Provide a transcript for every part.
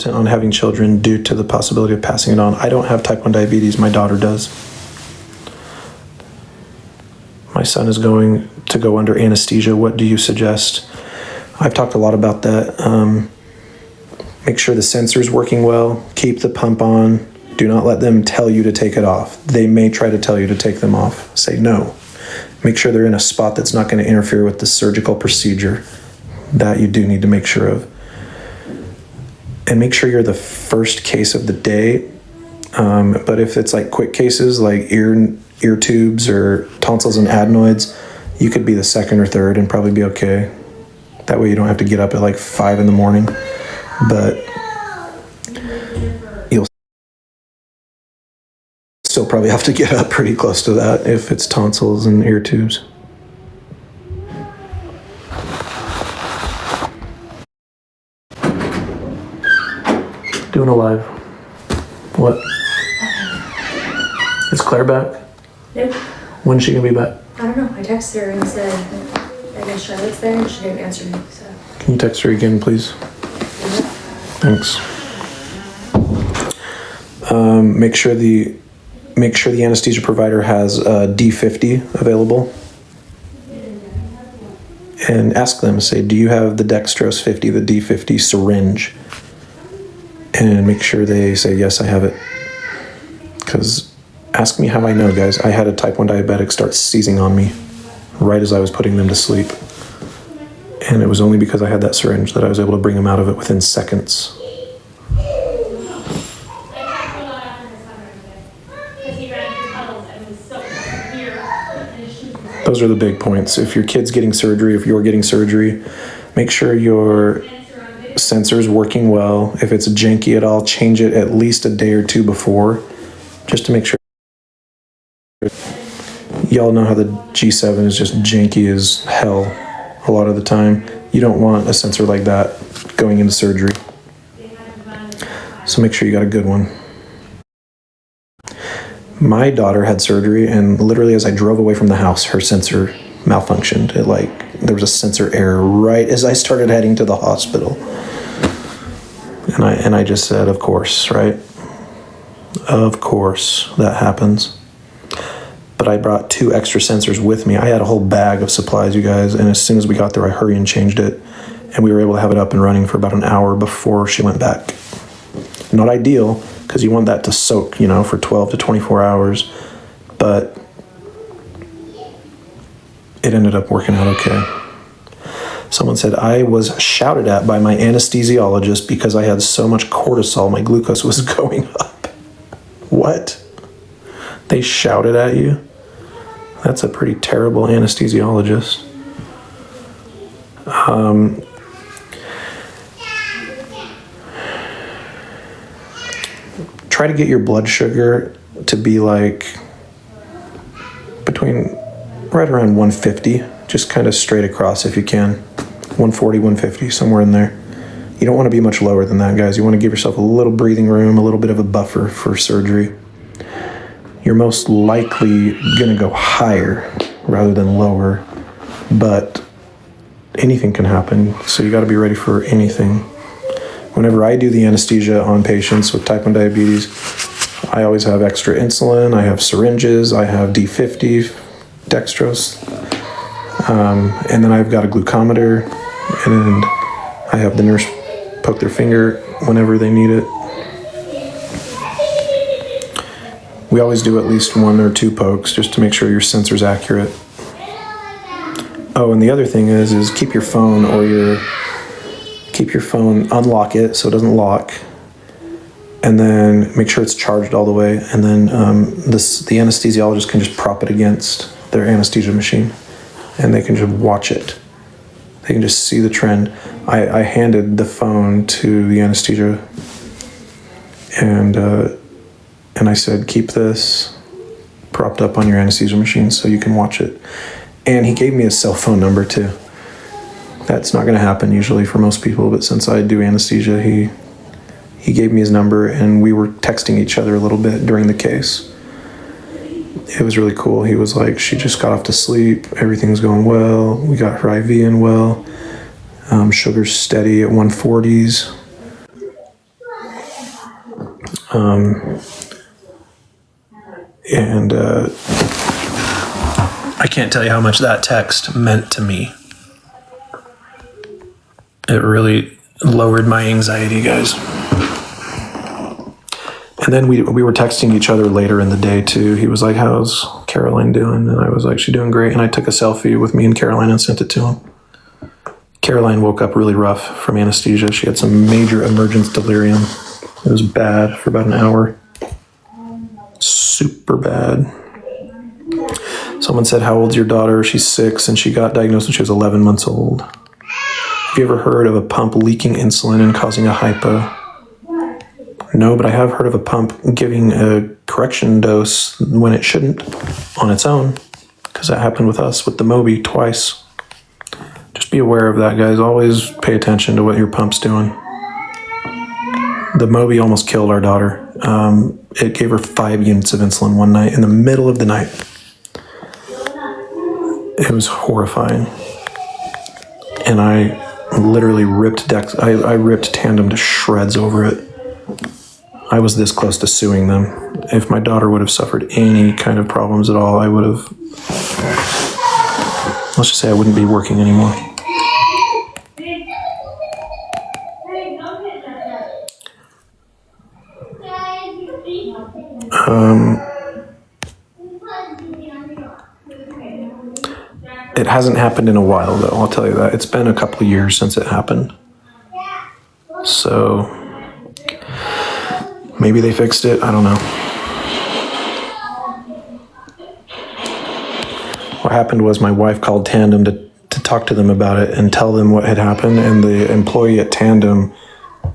on having children due to the possibility of passing it on. I don't have type 1 diabetes, my daughter does. My son is going to go under anesthesia. What do you suggest? I've talked a lot about that. Make sure the sensor's working well, keep the pump on. Do not let them tell you to take it off. They may try to tell you to take them off. Say no. Make sure they're in a spot that's not going to interfere with the surgical procedure. That you do need to make sure of. And make sure you're the first case of the day. But if it's like quick cases like ear tubes or tonsils and adenoids, you could be the second or third and probably be okay. That way you don't have to get up at like 5 in the morning. But you'll still probably have to get up pretty close to that if it's tonsils and ear tubes. Doing a live. What? Is Claire back? Nope. When's she gonna be back? I don't know. I texted her and said, I guess Charlotte's there, and she didn't answer me, so. Can you text her again, please? Thanks. Make sure the anesthesia provider has D50 available. And ask them, say, do you have the Dextrose 50, the D50 syringe? And make sure they say, yes, I have it. Because ask me how I know, guys. I had a type 1 diabetic start seizing on me right as I was putting them to sleep. And it was only because I had that syringe that I was able to bring them out of it within seconds. Those are the big points. If your kid's getting surgery, if you're getting surgery, make sure your sensor's working well. If it's janky at all, change it at least a day or two before, just to make sure. Y'all know how the G7 is just janky as hell a lot of the time. You don't want a sensor like that going into surgery. So make sure you got a good one. My daughter had surgery, and literally as I drove away from the house, her sensor malfunctioned. There was a sensor error right as I started heading to the hospital. And I just said, of course, right? Of course that happens. But I brought 2 extra sensors with me. I had a whole bag of supplies, you guys, and as soon as we got there, I hurried and changed it, and we were able to have it up and running for about an hour before she went back. Not ideal, because you want that to soak, for 12 to 24 hours, but it ended up working out okay. Someone said, I was shouted at by my anesthesiologist because I had so much cortisol, my glucose was going up. What? They shouted at you? That's a pretty terrible anesthesiologist. Try to get your blood sugar to be between right around 150, just kind of straight across if you can. 140, 150, somewhere in there. You don't want to be much lower than that, guys. You want to give yourself a little breathing room, a little bit of a buffer for surgery. You're most likely going to go higher rather than lower, but anything can happen, so you got to be ready for anything. Whenever I do the anesthesia on patients with type 1 diabetes, I always have extra insulin, I have syringes, I have D50, dextrose, and then I've got a glucometer, and I have the nurse poke their finger whenever they need it. We always do at least 1 or 2 pokes just to make sure your sensor's accurate. Oh, and the other thing is keep your phone unlock it so it doesn't lock, and then make sure it's charged all the way, and then the anesthesiologist can just prop it against their anesthesia machine, and they can just watch it. They can just see the trend. I handed the phone to the anesthesia, and I said, keep this propped up on your anesthesia machine so you can watch it. And he gave me his cell phone number too. That's not going to happen usually for most people, but since I do anesthesia, he gave me his number, and we were texting each other a little bit during the case. It was really cool. He was like, she just got off to sleep, everything's going well, we got her IV in well, sugar's steady at 140s. And I can't tell you how much that text meant to me. It really lowered my anxiety, guys. And then we were texting each other later in the day too. He was like, "How's Caroline doing?" And I was like, "She's doing great." And I took a selfie with me and Caroline and sent it to him. Caroline woke up really rough from anesthesia. She had some major emergence delirium. It was bad for about an hour. Super bad. Someone said, "How old's your daughter?" She's 6 and she got diagnosed when she was 11 months old. Have you ever heard of a pump leaking insulin and causing a hypo? No, but I have heard of a pump giving a correction dose when it shouldn't on its own, because that happened with us with the Mobi twice. Just be aware of that, guys. Always pay attention to what your pump's doing. The Mobi almost killed our daughter. It gave her 5 units of insulin one night in the middle of the night. It was horrifying. And I literally ripped I ripped Tandem to shreds over it. I was this close to suing them. If my daughter would have suffered any kind of problems at all, I would have, let's just say I wouldn't be working anymore. It hasn't happened in a while, though, I'll tell you that. It's been a couple of years since it happened. So maybe they fixed it. I don't know. What happened was my wife called Tandem to talk to them about it and tell them what had happened. And the employee at Tandem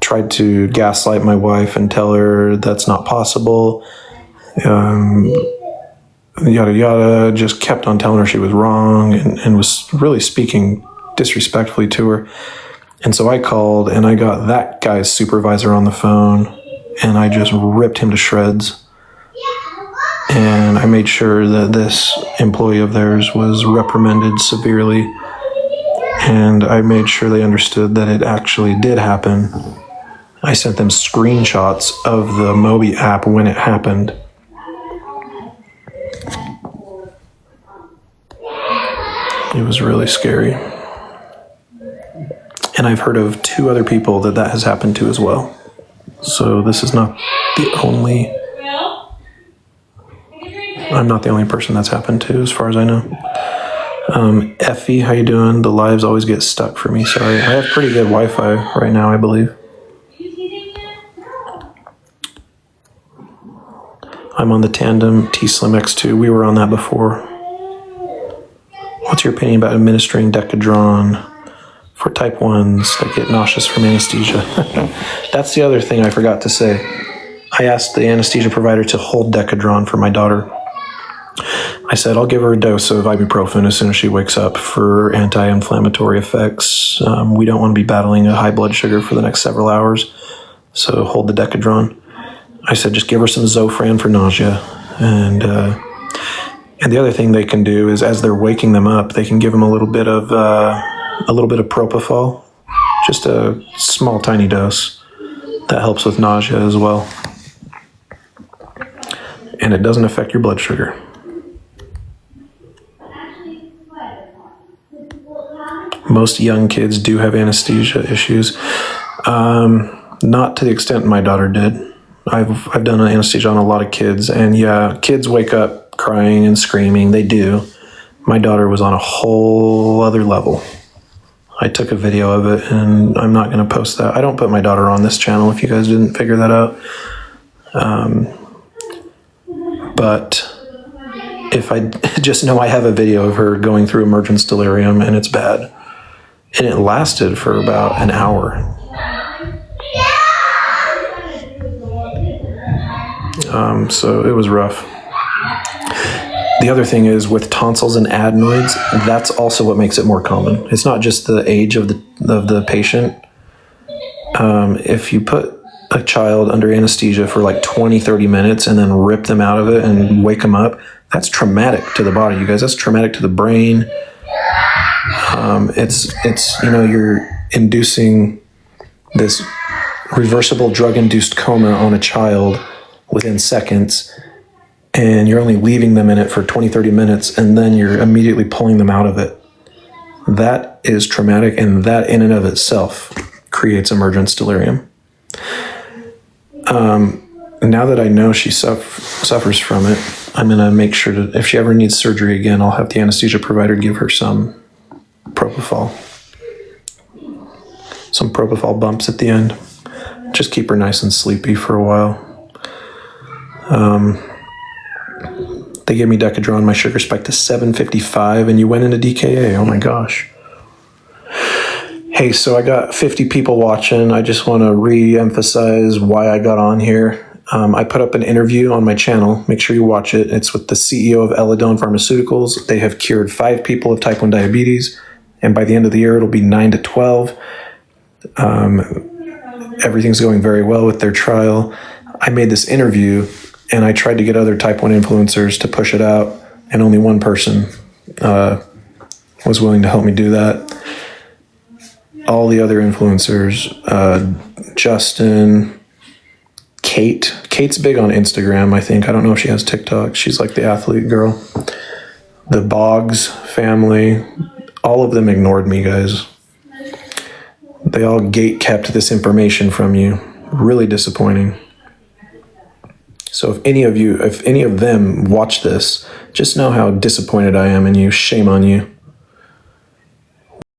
tried to gaslight my wife and tell her that's not possible. Yada yada, just kept on telling her she was wrong and was really speaking disrespectfully to her. And so I called and I got that guy's supervisor on the phone and I just ripped him to shreds. And I made sure that this employee of theirs was reprimanded severely. And I made sure they understood that it actually did happen. I sent them screenshots of the Mobi app when it happened. It was really scary. And I've heard of 2 other people that has happened to as well. So this is not the only... I'm not the only person that's happened to, as far as I know. Effie, how you doing? The lives always get stuck for me. Sorry. I have pretty good Wi-Fi right now, I believe. I'm on the Tandem T-Slim X2. We were on that before. What's your opinion about administering Decadron for type 1s that get nauseous from anesthesia? That's the other thing I forgot to say. I asked the anesthesia provider to hold Decadron for my daughter. I said, I'll give her a dose of ibuprofen as soon as she wakes up for anti-inflammatory effects. We don't want to be battling a high blood sugar for the next several hours, so hold the Decadron. I said, just give her some Zofran for nausea. And the other thing they can do is, as they're waking them up, they can give them a little bit of propofol, just a small, tiny dose. That helps with nausea as well. And it doesn't affect your blood sugar. Most young kids do have anesthesia issues. Not to the extent my daughter did. I've done anesthesia on a lot of kids, and yeah, kids wake up crying and screaming. They do. My daughter was on a whole other level. I took a video of it, and I'm not going to post that. I don't put my daughter on this channel, if you guys didn't figure that out. But if I just know I have a video of her going through emergence delirium, and it's bad. And it lasted for about an hour. So it was rough. The other thing is with tonsils and adenoids, that's also what makes it more common. It's not just the age of the patient. If you put a child under anesthesia for like 20, 30 minutes and then rip them out of it and wake them up, that's traumatic to the body, you guys. That's traumatic to the brain. It's you're inducing this reversible drug-induced coma on a child within seconds, and you're only leaving them in it for 20, 30 minutes, and then you're immediately pulling them out of it. That is traumatic, and that in and of itself creates emergence delirium. Now that I know she suffers from it, I'm going to make sure that if she ever needs surgery again, I'll have the anesthesia provider give her some propofol. Some propofol bumps at the end. Just keep her nice and sleepy for a while. They gave me Decadron. My sugar spiked to 755, and you went into DKA. Oh my gosh. Hey, so I got 50 people watching. I just want to re-emphasize why I got on here. I put up an interview on my channel. Make sure you watch it. It's with the CEO of Eledon Pharmaceuticals. They have cured 5 people of type 1 diabetes, and by the end of the year, it'll be 9 to 12. Everything's going very well with their trial. I made this interview, and I tried to get other type 1 influencers to push it out, and only one person was willing to help me do that. All the other influencers, Justin, Kate's big on Instagram, I think. I don't know if she has TikTok. She's like the athlete girl. The Boggs family, all of them ignored me, guys. They all gate kept this information from you. Really disappointing. So if any of them watch this, just know how disappointed I am in you. Shame on you.